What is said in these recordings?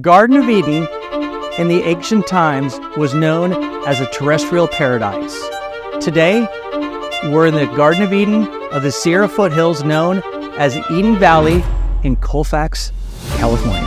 Garden of Eden in the ancient times was known as a terrestrial paradise. Today, we're in the Garden of Eden of the Sierra foothills known as Eden Valley in Colfax, California.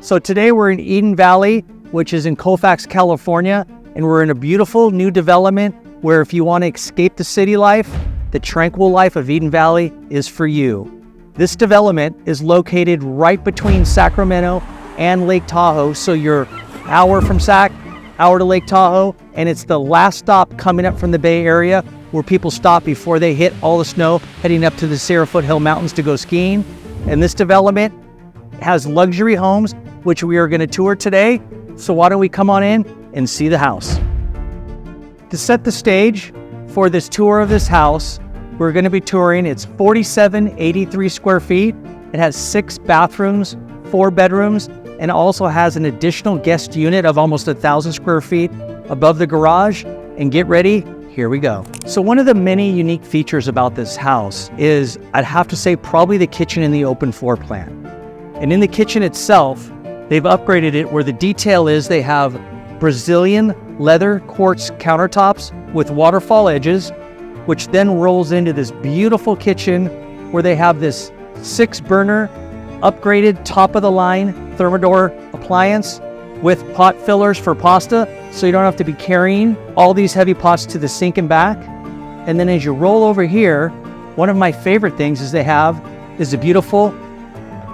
So today we're in Eden Valley, which is in Colfax, California, and we're in a beautiful new development where if you want to escape the city life, the tranquil life of Eden Valley is for you. This development is located right between Sacramento and Lake Tahoe, so you're hour from Sac, hour to Lake Tahoe, and it's the last stop coming up from the Bay Area where people stop before they hit all the snow heading up to the Sierra Foothill Mountains to go skiing. And this development has luxury homes, which we are going to tour today. So why don't we come on in and see the house. To set the stage for this tour of this house, we're going to be touring. It's 4,783 square feet. It has 6 bathrooms, 4 bedrooms, and also has an additional guest unit of almost 1,000 square feet above the garage. And get ready, here we go. So one of the many unique features about this house is, I'd have to say, probably the kitchen and the open floor plan. And in the kitchen itself, they've upgraded it where the detail is they have Brazilian leather quartz countertops with waterfall edges, which then rolls into this beautiful kitchen where they have this 6-burner upgraded top-of-the-line Thermador appliance with pot fillers for pasta, so you don't have to be carrying all these heavy pots to the sink and back. And then as you roll over here, one of my favorite things is they have is a beautiful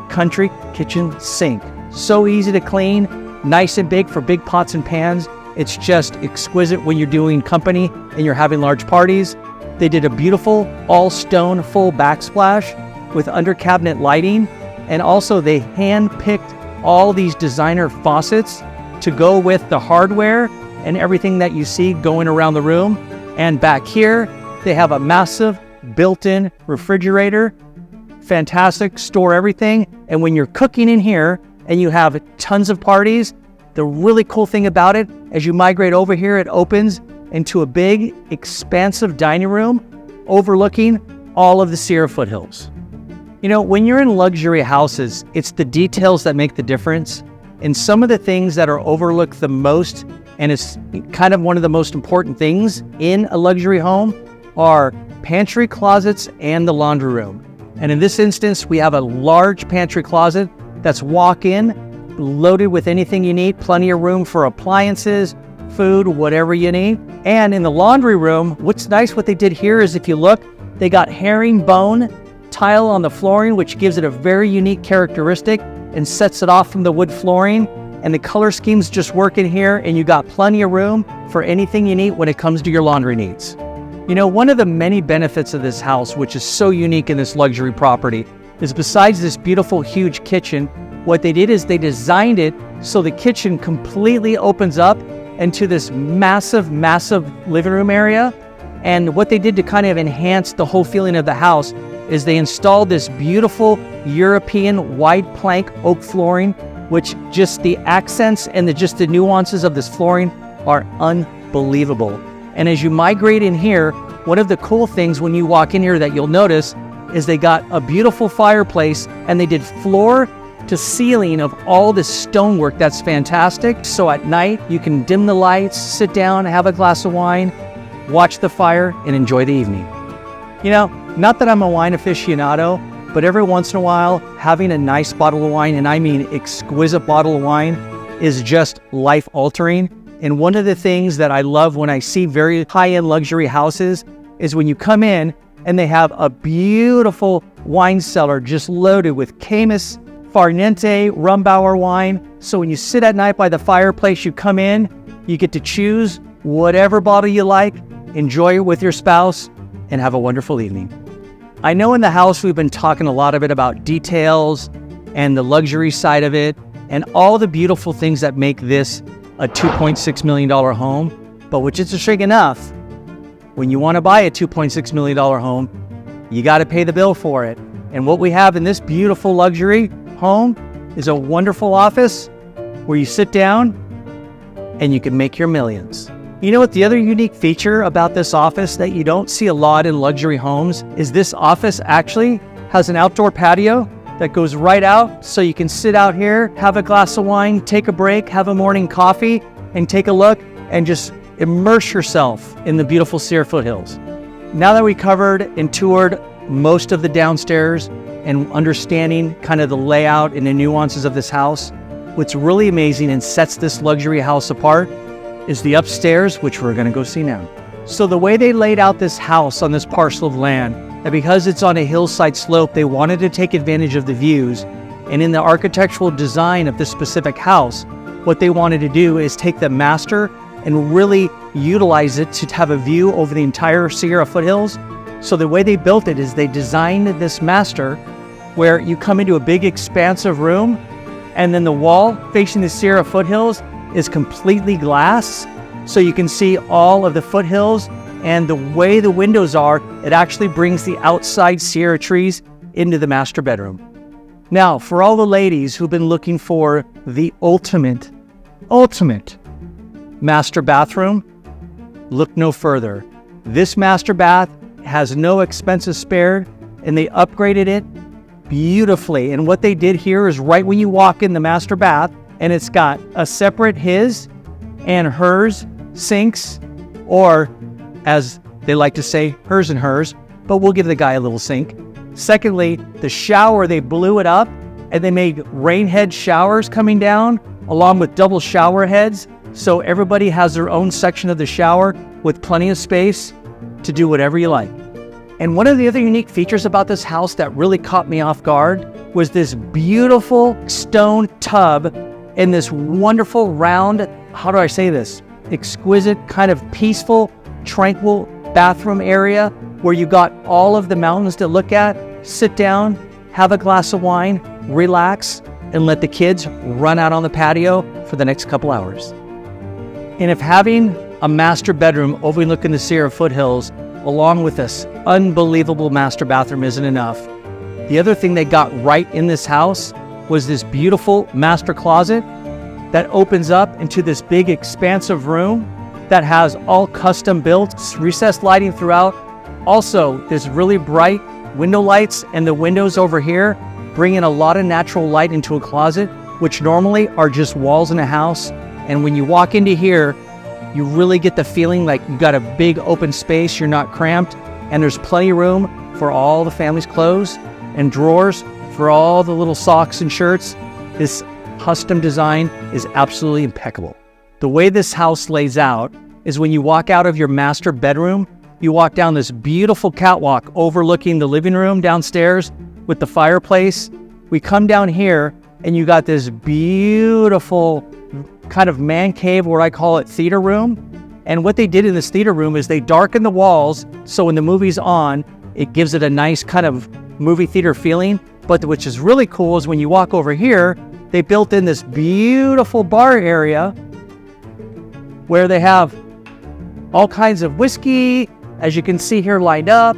country kitchen sink. So easy to clean, nice and big for big pots and pans. It's just exquisite when you're doing company and you're having large parties. They did a beautiful all stone full backsplash with under cabinet lighting. And also they hand-picked all these designer faucets to go with the hardware and everything that you see going around the room. And back here, they have a massive built-in refrigerator. Fantastic, store everything. And when you're cooking in here and you have tons of parties, the really cool thing about it, as you migrate over here, it opens into a big, expansive dining room overlooking all of the Sierra foothills. You know, when you're in luxury houses, it's the details that make the difference. And some of the things that are overlooked the most, and it's kind of one of the most important things in a luxury home, are pantry closets and the laundry room. And in this instance, we have a large pantry closet that's walk-in, loaded with anything you need, plenty of room for appliances, food, whatever you need. And in the laundry room, what's nice, what they did here is if you look, they got herringbone tile on the flooring, which gives it a very unique characteristic and sets it off from the wood flooring. And the color schemes just work in here, and you got plenty of room for anything you need when it comes to your laundry needs. You know, one of the many benefits of this house, which is so unique in this luxury property, is besides this beautiful, huge kitchen, what they did is they designed it so the kitchen completely opens up into this massive, massive living room area. And what they did to kind of enhance the whole feeling of the house is they installed this beautiful European wide plank oak flooring, which just the accents and the nuances of this flooring are unbelievable. And as you migrate in here, one of the cool things when you walk in here that you'll notice is they got a beautiful fireplace and they did floor to ceiling of all this stonework that's fantastic. So at night, you can dim the lights, sit down, have a glass of wine, watch the fire, and enjoy the evening. You know, not that I'm a wine aficionado, but every once in a while, having a nice bottle of wine, and I mean exquisite bottle of wine, is just life-altering. And one of the things that I love when I see very high-end luxury houses is when you come in and they have a beautiful wine cellar just loaded with Caymus, Farniente, Rumbauer wine. So when you sit at night by the fireplace, you come in, you get to choose whatever bottle you like, enjoy it with your spouse, and have a wonderful evening. I know in the house we've been talking a lot of it about details and the luxury side of it and all the beautiful things that make this a $2.6 million home, but which is interesting enough, when you want to buy a $2.6 million home, you got to pay the bill for it. And what we have in this beautiful luxury home is a wonderful office where you sit down and you can make your millions. You know what the other unique feature about this office that you don't see a lot in luxury homes is this office actually has an outdoor patio that goes right out, so you can sit out here, have a glass of wine, take a break, have a morning coffee, and take a look and just immerse yourself in the beautiful Sierra foothills. Now that we covered and toured most of the downstairs and understanding kind of the layout and the nuances of this house, what's really amazing and sets this luxury house apart is the upstairs, which we're gonna go see now. So the way they laid out this house on this parcel of land, that because it's on a hillside slope, they wanted to take advantage of the views. And in the architectural design of this specific house, what they wanted to do is take the master and really utilize it to have a view over the entire Sierra foothills. So the way they built it is they designed this master where you come into a big expansive room, and then the wall facing the Sierra foothills is completely glass. So you can see all of the foothills, and the way the windows are, it actually brings the outside Sierra trees into the master bedroom. Now, for all the ladies who've been looking for the ultimate master bathroom, look no further. This master bath has no expenses spared, and they upgraded it beautifully. And what they did here is right when you walk in the master bath, and it's got a separate his and hers sinks, or as they like to say, hers and hers, but we'll give the guy a little sink. Secondly, the shower, they blew it up and they made rain head showers coming down along with double shower heads. So everybody has their own section of the shower with plenty of space to do whatever you like. And one of the other unique features about this house that really caught me off guard was this beautiful stone tub in this wonderful round, how do I say this? Exquisite, kind of peaceful, tranquil bathroom area where you got all of the mountains to look at, sit down, have a glass of wine, relax, and let the kids run out on the patio for the next couple hours. And if having a master bedroom overlooking the Sierra foothills along with this unbelievable master bathroom isn't enough, the other thing they got right in this house was this beautiful master closet that opens up into this big expansive room that has all custom built recessed lighting throughout. Also, there's really bright window lights, and the windows over here bring in a lot of natural light into a closet, which normally are just walls in a house. And when you walk into here, you really get the feeling like you got a big open space, you're not cramped, and there's plenty of room for all the family's clothes and drawers for all the little socks and shirts. This custom design is absolutely impeccable. The way this house lays out is when you walk out of your master bedroom, you walk down this beautiful catwalk overlooking the living room downstairs with the fireplace. We come down here and you got this beautiful kind of man cave, what I call it, theater room. And what they did in this theater room is they darkened the walls, so when the movie's on, it gives it a nice kind of movie theater feeling. But which is really cool is when you walk over here, they built in this beautiful bar area where they have all kinds of whiskey, as you can see here lined up,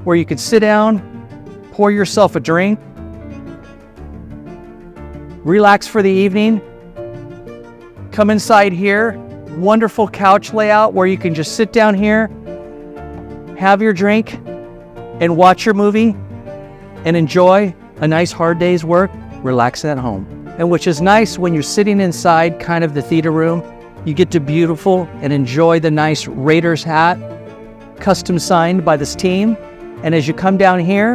where you can sit down, pour yourself a drink, relax for the evening. Come inside here, wonderful couch layout where you can just sit down here, have your drink, and watch your movie, and enjoy a nice hard day's work, relaxing at home. And which is nice when you're sitting inside kind of the theater room, you get to beautiful and enjoy the nice Raiders hat, custom signed by this team. And as you come down here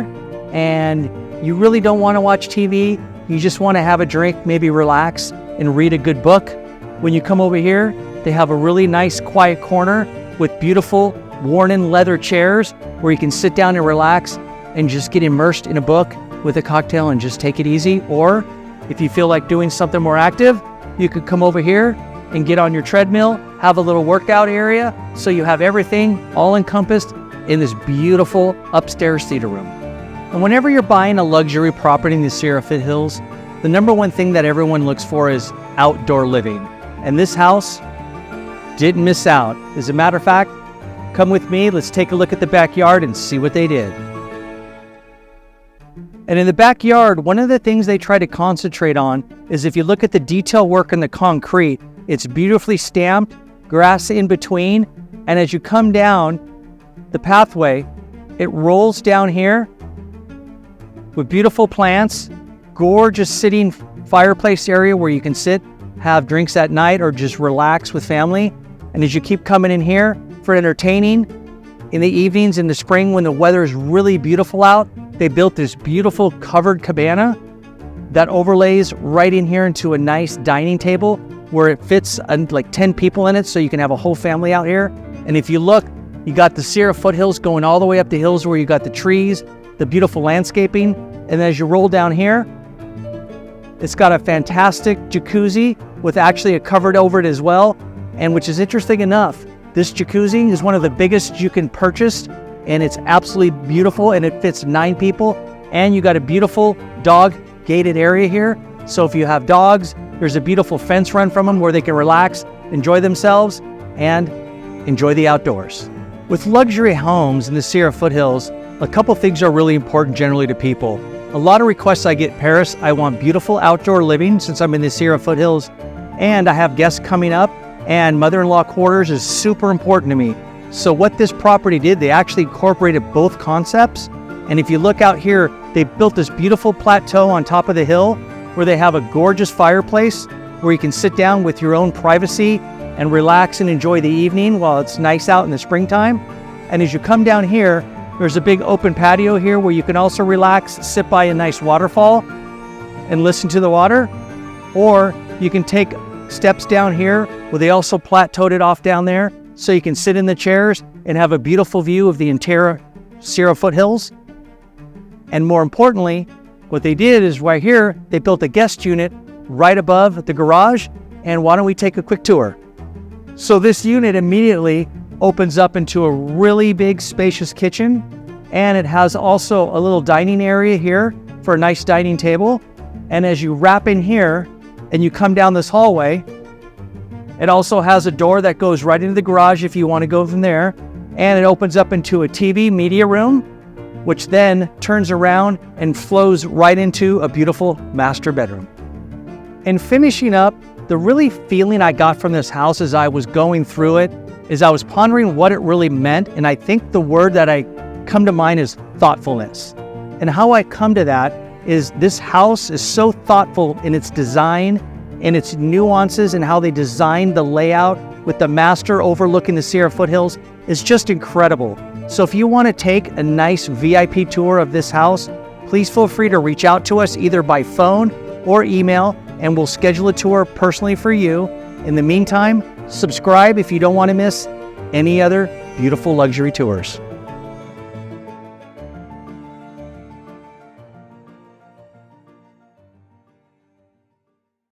and you really don't want to watch TV, you just want to have a drink, maybe relax and read a good book. When you come over here, they have a really nice quiet corner with beautiful worn-in leather chairs where you can sit down and relax and just get immersed in a book with a cocktail and just take it easy. Or if you feel like doing something more active, you could come over here and get on your treadmill, have a little workout area, so you have everything all encompassed in this beautiful upstairs theater room. And whenever you're buying a luxury property in the Sierra foothills, the number one thing that everyone looks for is outdoor living. And this house didn't miss out. As a matter of fact, come with me, let's take a look at the backyard and see what they did. And in the backyard, one of the things they try to concentrate on is if you look at the detail work in the concrete, it's beautifully stamped grass in between. And as you come down the pathway, it rolls down here with beautiful plants, gorgeous sitting fireplace area where you can sit, have drinks at night, or just relax with family. And as you keep coming in here for entertaining, in the evenings in the spring when the weather is really beautiful out, they built this beautiful covered cabana that overlays right in here into a nice dining table where it fits like 10 people in it, so you can have a whole family out here. And if you look, you got the Sierra foothills going all the way up the hills where you got the trees, the beautiful landscaping. And as you roll down here, it's got a fantastic jacuzzi with actually a covered over it as well. And which is interesting enough, this jacuzzi is one of the biggest you can purchase, and it's absolutely beautiful, and it fits 9 people. And you got a beautiful dog gated area here. So if you have dogs, there's a beautiful fence run from them where they can relax, enjoy themselves, and enjoy the outdoors. With luxury homes in the Sierra foothills, a couple things are really important generally to people. A lot of requests I get, Paris, I want beautiful outdoor living since I'm in the Sierra foothills, and I have guests coming up, and mother-in-law quarters is super important to me. So what this property did, they actually incorporated both concepts. And if you look out here, they built this beautiful plateau on top of the hill where they have a gorgeous fireplace where you can sit down with your own privacy and relax and enjoy the evening while it's nice out in the springtime. And as you come down here, there's a big open patio here where you can also relax, sit by a nice waterfall and listen to the water. Or you can take steps down here where they also plateaued it off down there so you can sit in the chairs and have a beautiful view of the entire Sierra foothills. And more importantly, what they did is right here, they built a guest unit right above the garage. And why don't we take a quick tour? So this unit immediately opens up into a really big spacious kitchen, and it has also a little dining area here for a nice dining table. And as you wrap in here and you come down this hallway, it also has a door that goes right into the garage if you want to go from there, and it opens up into a TV media room, which then turns around and flows right into a beautiful master bedroom. And finishing up, the really feeling I got from this house as I was going through it is I was pondering what it really meant, and I think the word that I come to mind is thoughtfulness. And how I come to that is this house is so thoughtful in its design and its nuances and how they designed the layout with the master overlooking the Sierra foothills is just incredible. So if you want to take a nice VIP tour of this house, please feel free to reach out to us either by phone or email, and we'll schedule a tour personally for you. In the meantime, subscribe if you don't want to miss any other beautiful luxury tours.